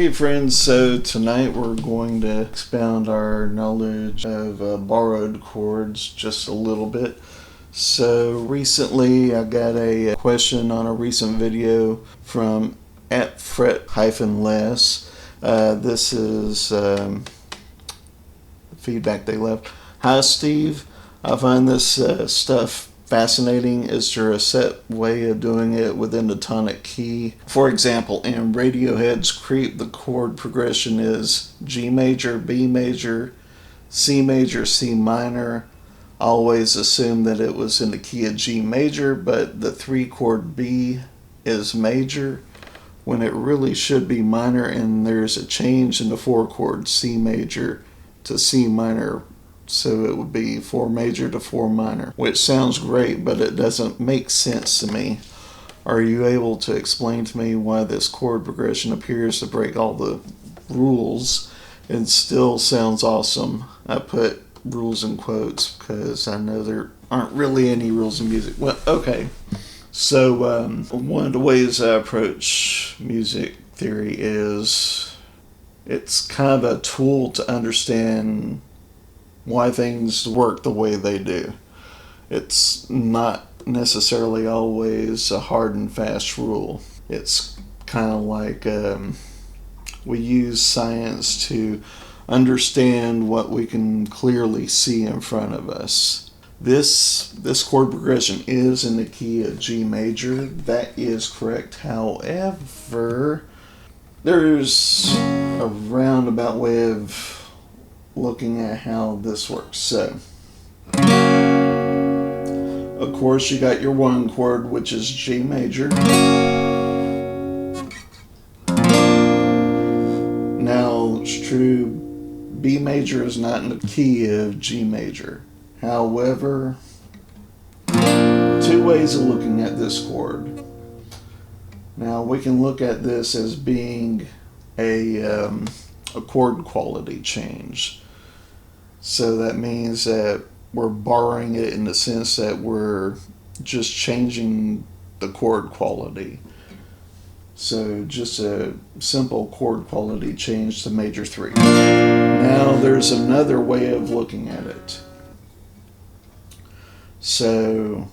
Hey friends, so tonight we're going to expound our knowledge of borrowed chords just a little bit. So recently I got a question on a recent video from @fret-less. This is feedback they left. Hi Steve, I find this stuff fascinating. Is there a set way of doing it within the tonic key? For example, in Radiohead's Creep, the chord progression is G major, B major, C major, C minor. I always assumed that it was in the key of G major, but the 3-chord B is major when it really should be minor, and there's a change in the 4-chord C major to C minor. So it would be 4 major to 4 minor, which sounds great, but it doesn't make sense to me. Are you able to explain to me why this chord progression appears to break all the rules and still sounds awesome? I put rules in quotes because I know there aren't really any rules in music. Well, okay. So one of the ways I approach music theory is it's kind of a tool to understand why things work the way they do. It's not necessarily always a hard and fast rule. It's kind of like we use science to understand what we can clearly see in front of us. This chord progression is in the key of G major. That is correct. However, there's a roundabout way of looking at how this works. So, of course, you got your 1 chord, which is G major. Now, it's true, B major is not in the key of G major. However, 2 ways of looking at this chord. Now, we can look at this as being a chord quality change. So that means that we're borrowing it in the sense that we're just changing the chord quality. So just a simple chord quality change to major 3. Now there's another way of looking at it. So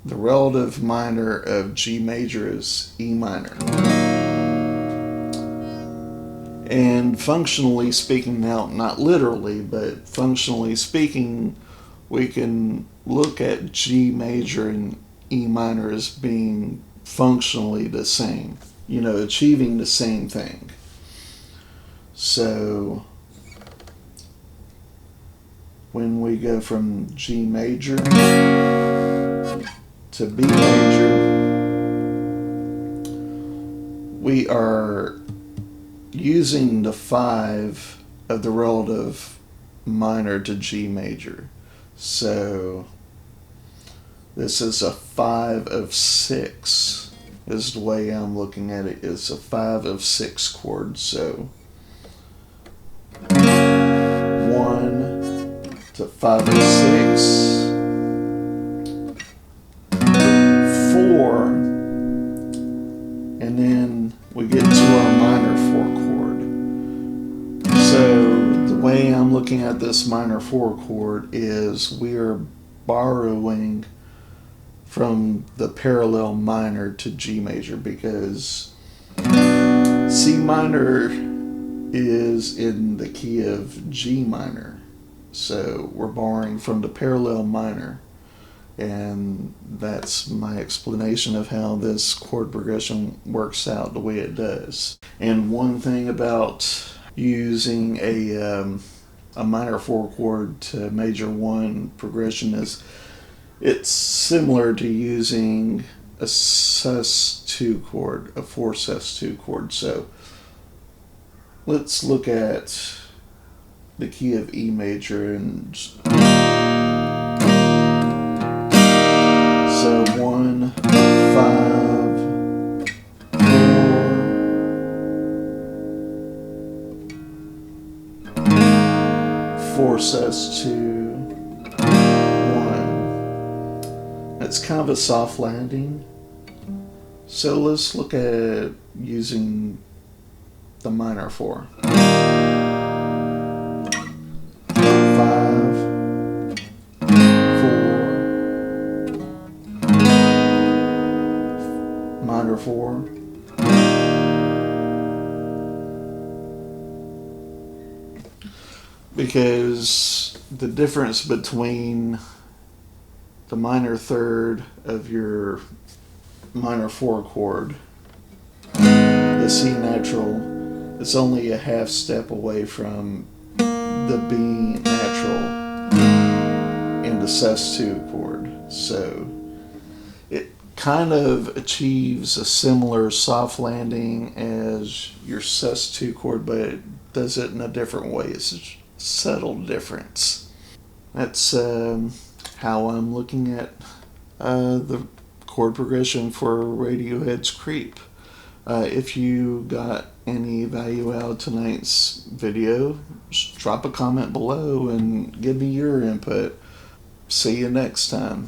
the relative minor of G major is E minor. And functionally speaking, now not literally, but functionally speaking, we can look at G major and E minor as being functionally the same, achieving the same thing. So when we go from G major to B major, we are using the 5 of the relative minor to G major. So this is a 5 of 6 is the way I'm looking at it. It's a 5 of 6 chord. So 1 to 5 of 6, 4, and then we get to our minor 4 chord. So the way I'm looking at this minor 4 chord is we are borrowing from the parallel minor to G major, because C minor is in the key of G minor. So we're borrowing from the parallel minor. And that's my explanation of how this chord progression works out the way it does. And one thing about using a minor 4 chord to major 1 progression is it's similar to using a sus2 chord, a 4 sus2 chord. So let's look at the key of E major, and so 1, 5, 4 sus2, 1. It's kind of a soft landing. So let's look at using the minor 4. 5, 4, minor 4, because the difference between the minor third of your minor 4 chord, the C natural, is only a half step away from the B natural and the sus2 chord. So it kind of achieves a similar soft landing as your sus2 chord, but it does it in a different way. It's a subtle difference. That's how I'm looking at the chord progression for Radiohead's Creep. If you got any value out of tonight's video, just drop a comment below and give me your input. See you next time.